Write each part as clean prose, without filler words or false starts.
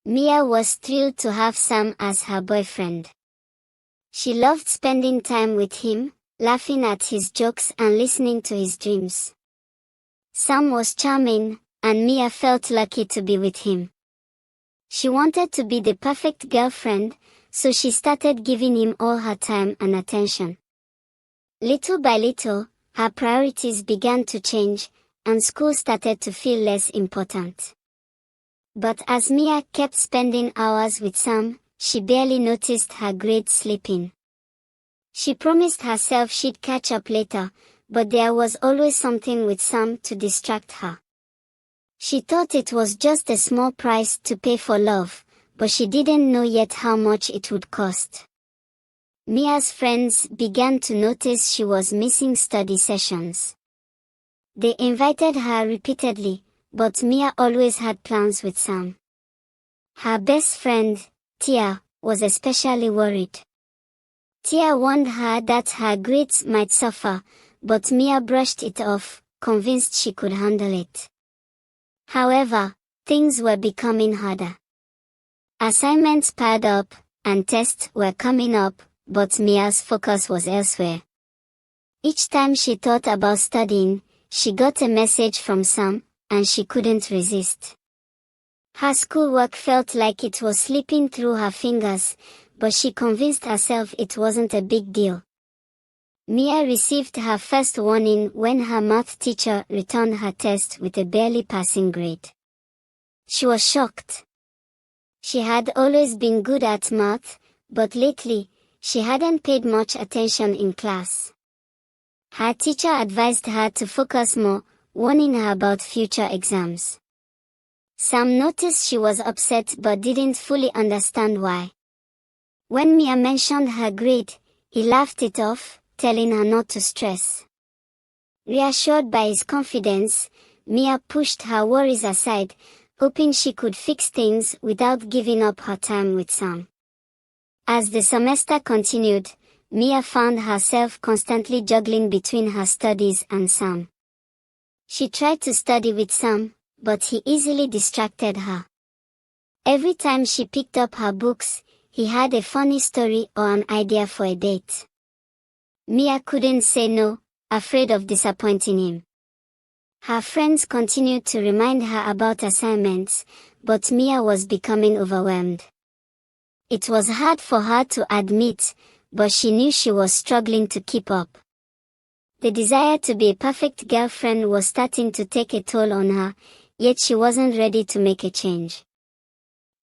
Mia was thrilled to have Sam as her boyfriend. She loved spending time with him, laughing at his jokes and listening to his dreams. Sam was charming, and Mia felt lucky to be with him. She wanted to be the perfect girlfriend, so she started giving him all her time and attention. Little by little, her priorities began to change, and school started to feel less important. But as Mia kept spending hours with Sam, she barely noticed her grades slipping. She promised herself she'd catch up later, but there was always something with Sam to distract her. She thought it was just a small price to pay for love, but she didn't know yet how much it would cost. Mia's friends began to notice she was missing study sessions. They invited her repeatedly, but Mia always had plans with Sam. Her best friend, Tia, was especially worried. Tia warned her that her grades might suffer, but Mia brushed it off, convinced she could handle it. However, things were becoming harder. Assignments piled up, and tests were coming up, but Mia's focus was elsewhere. Each time she thought about studying, she got a message from Sam, and she couldn't resist. Her schoolwork felt like it was slipping through her fingers, but she convinced herself it wasn't a big deal. Mia received her first warning when her math teacher returned her test with a barely passing grade. She was shocked. She had always been good at math, but lately, she hadn't paid much attention in class. Her teacher advised her to focus more, warning her about future exams. Sam noticed she was upset but didn't fully understand why. When Mia mentioned her grade, he laughed it off, telling her not to stress. Reassured by his confidence, Mia pushed her worries aside, hoping she could fix things without giving up her time with Sam. As the semester continued, Mia found herself constantly juggling between her studies and Sam. She tried to study with Sam, but he easily distracted her. Every time she picked up her books, he had a funny story or an idea for a date. Mia couldn't say no, afraid of disappointing him. Her friends continued to remind her about assignments, but Mia was becoming overwhelmed. It was hard for her to admit, but she knew she was struggling to keep up. The desire to be a perfect girlfriend was starting to take a toll on her, yet she wasn't ready to make a change.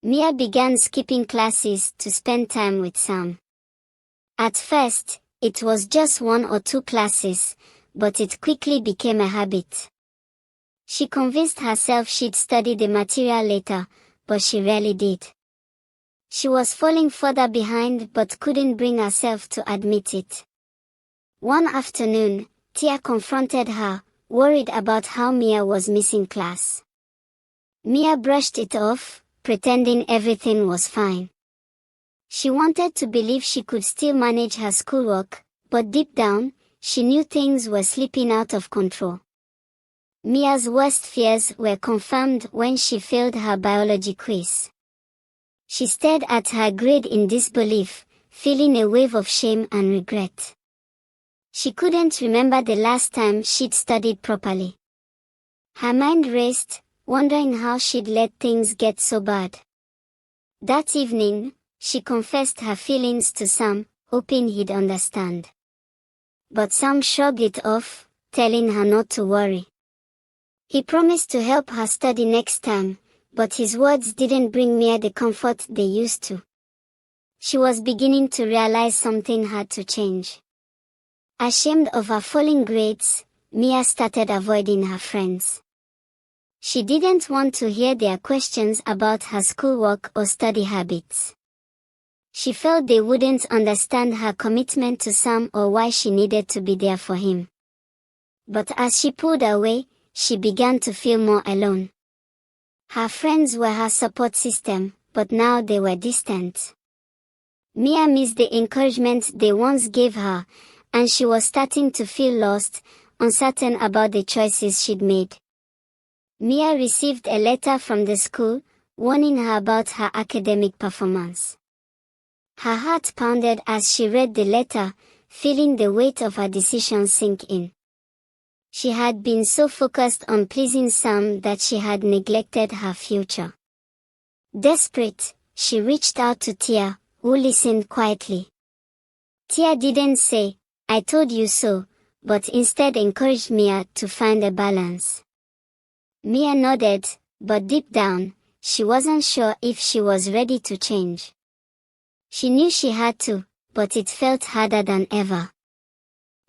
Mia began skipping classes to spend time with Sam. At first, it was just 1 or 2 classes, but it quickly became a habit. She convinced herself she'd study the material later, but she rarely did. She was falling further behind but couldn't bring herself to admit it. One afternoon, Tia confronted her, worried about how Mia was missing class. Mia brushed it off, pretending everything was fine. She wanted to believe she could still manage her schoolwork, but deep down, she knew things were slipping out of control. Mia's worst fears were confirmed when she failed her biology quiz. She stared at her grade in disbelief, feeling a wave of shame and regret. She couldn't remember the last time she'd studied properly. Her mind raced, wondering how she'd let things get so bad. That evening, she confessed her feelings to Sam, hoping he'd understand. But Sam shrugged it off, telling her not to worry. He promised to help her study next time, but his words didn't bring Mia the comfort they used to. She was beginning to realize something had to change. Ashamed of her falling grades, Mia started avoiding her friends. She didn't want to hear their questions about her schoolwork or study habits. She felt they wouldn't understand her commitment to Sam or why she needed to be there for him. But as she pulled away, she began to feel more alone. Her friends were her support system, but now they were distant. Mia missed the encouragement they once gave her, and she was starting to feel lost, uncertain about the choices she'd made. Mia received a letter from the school, warning her about her academic performance. Her heart pounded as she read the letter, feeling the weight of her decision sink in. She had been so focused on pleasing Sam that she had neglected her future. Desperate, she reached out to Tia, who listened quietly. Tia didn't say, "I told you so," but instead encouraged Mia to find a balance. Mia nodded, but deep down, she wasn't sure if she was ready to change. She knew she had to, but it felt harder than ever.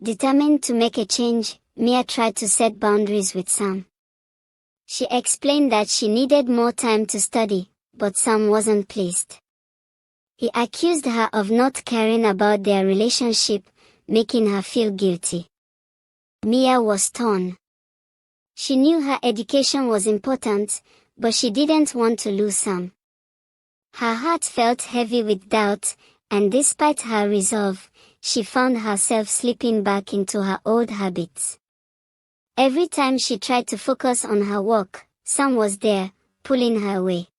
Determined to make a change, Mia tried to set boundaries with Sam. She explained that she needed more time to study, but Sam wasn't pleased. He accused her of not caring about their relationship, making her feel guilty. Mia was torn. She knew her education was important, but she didn't want to lose Sam. Her heart felt heavy with doubt, and despite her resolve, she found herself slipping back into her old habits. Every time she tried to focus on her work, Sam was there, pulling her away.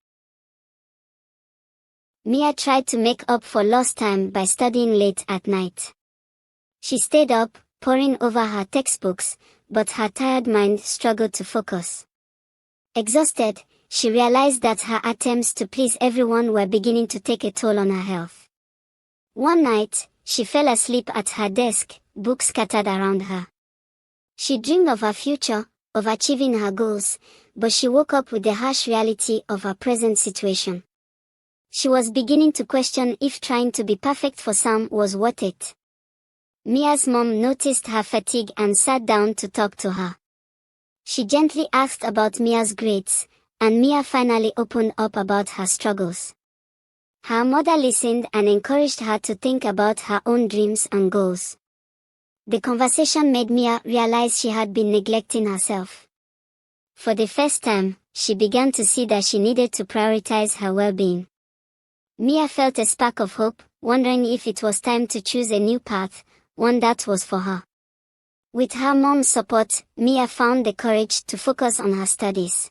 Mia tried to make up for lost time by studying late at night. She stayed up, poring over her textbooks, but her tired mind struggled to focus. Exhausted, she realized that her attempts to please everyone were beginning to take a toll on her health. One night, she fell asleep at her desk, books scattered around her. She dreamed of her future, of achieving her goals, but she woke up with the harsh reality of her present situation. She was beginning to question if trying to be perfect for Sam was worth it. Mia's mom noticed her fatigue and sat down to talk to her. She gently asked about Mia's grades, and Mia finally opened up about her struggles. Her mother listened and encouraged her to think about her own dreams and goals. The conversation made Mia realize she had been neglecting herself. For the first time, she began to see that she needed to prioritize her well-being. Mia felt a spark of hope, wondering if it was time to choose a new path, one that was for her. With her mom's support, Mia found the courage to focus on her studies.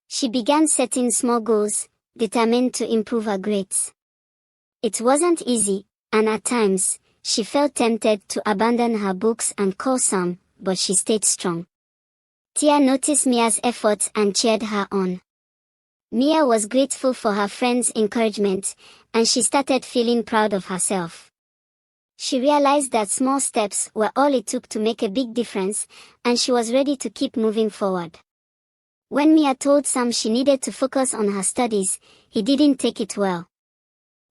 She began setting small goals, determined to improve her grades. It wasn't easy, and at times, she felt tempted to abandon her books and call Sam, but she stayed strong. Tia noticed Mia's efforts and cheered her on. Mia was grateful for her friends' encouragement, and she started feeling proud of herself. She realized that small steps were all it took to make a big difference, and she was ready to keep moving forward. When Mia told Sam she needed to focus on her studies, he didn't take it well.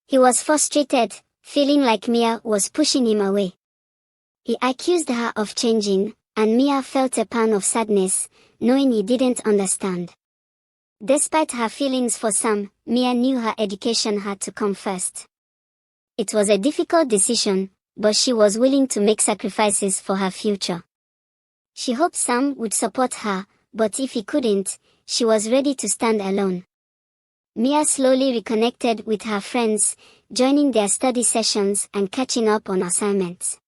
He was frustrated, feeling like Mia was pushing him away. He accused her of changing, and Mia felt a pang of sadness, knowing he didn't understand. Despite her feelings for Sam, Mia knew her education had to come first. It was a difficult decision, but she was willing to make sacrifices for her future. She hoped Sam would support her, but if he couldn't, she was ready to stand alone. Mia slowly reconnected with her friends, joining their study sessions and catching up on assignments.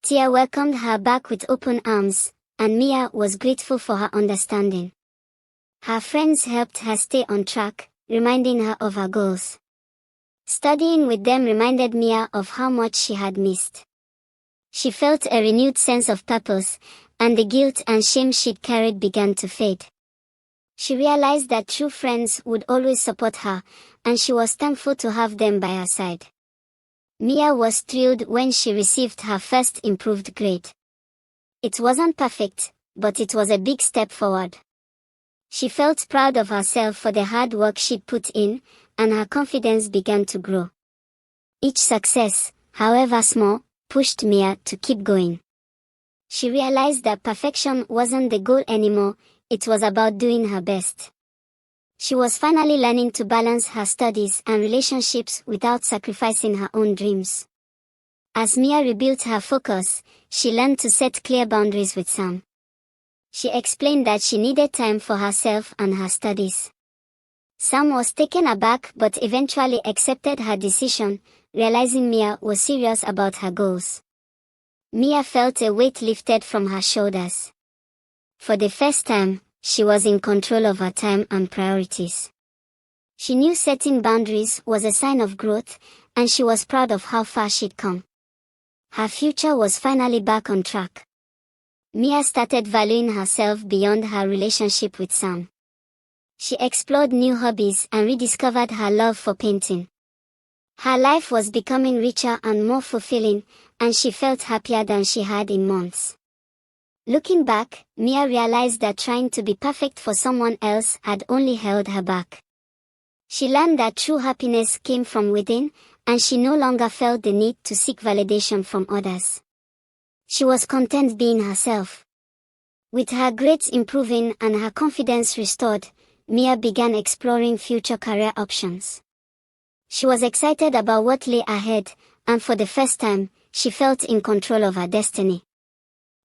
Tia welcomed her back with open arms, and Mia was grateful for her understanding. Her friends helped her stay on track, reminding her of her goals. Studying with them reminded Mia of how much she had missed. She felt a renewed sense of purpose, and the guilt and shame she'd carried began to fade. She realized that true friends would always support her, and she was thankful to have them by her side. Mia was thrilled when she received her first improved grade. It wasn't perfect, but it was a big step forward. She felt proud of herself for the hard work she'd put in, and her confidence began to grow. Each success, however small, pushed Mia to keep going. She realized that perfection wasn't the goal anymore, it was about doing her best. She was finally learning to balance her studies and relationships without sacrificing her own dreams. As Mia rebuilt her focus, she learned to set clear boundaries with Sam. She explained that she needed time for herself and her studies. Sam was taken aback but eventually accepted her decision, realizing Mia was serious about her goals. Mia felt a weight lifted from her shoulders. For the first time, she was in control of her time and priorities. She knew setting boundaries was a sign of growth, and she was proud of how far she'd come. Her future was finally back on track. Mia started valuing herself beyond her relationship with Sam. She explored new hobbies and rediscovered her love for painting. Her life was becoming richer and more fulfilling, and she felt happier than she had in months. Looking back, Mia realized that trying to be perfect for someone else had only held her back. She learned that true happiness came from within, and she no longer felt the need to seek validation from others. She was content being herself. With her grades improving and her confidence restored, Mia began exploring future career options. She was excited about what lay ahead, and for the first time, she felt in control of her destiny.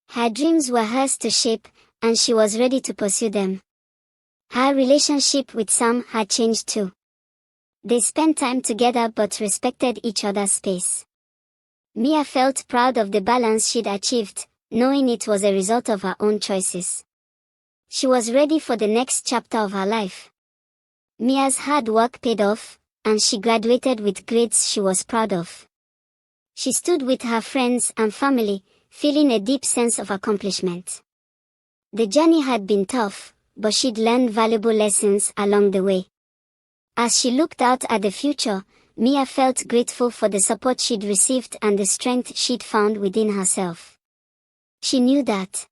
Her dreams were hers to shape, and she was ready to pursue them. Her relationship with Sam had changed too. They spent time together but respected each other's space. Mia felt proud of the balance she'd achieved, knowing it was a result of her own choices. She was ready for the next chapter of her life. Mia's hard work paid off, and she graduated with grades she was proud of. She stood with her friends and family, feeling a deep sense of accomplishment. The journey had been tough, but she'd learned valuable lessons along the way. As she looked out at the future, Mia felt grateful for the support she'd received and the strength she'd found within herself. She knew that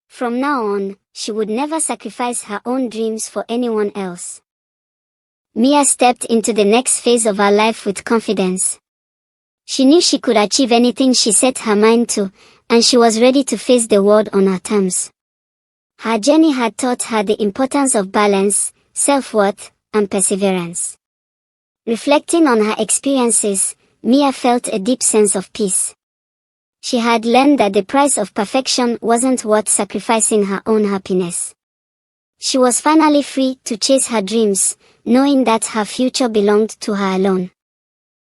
from now on, she would never sacrifice her own dreams for anyone else. Mia stepped into the next phase of her life with confidence. She knew she could achieve anything she set her mind to, and she was ready to face the world on her terms. Her journey had taught her the importance of balance, self-worth, and perseverance. Reflecting on her experiences, Mia felt a deep sense of peace. She had learned that the price of perfection wasn't worth sacrificing her own happiness. She was finally free to chase her dreams, knowing that her future belonged to her alone.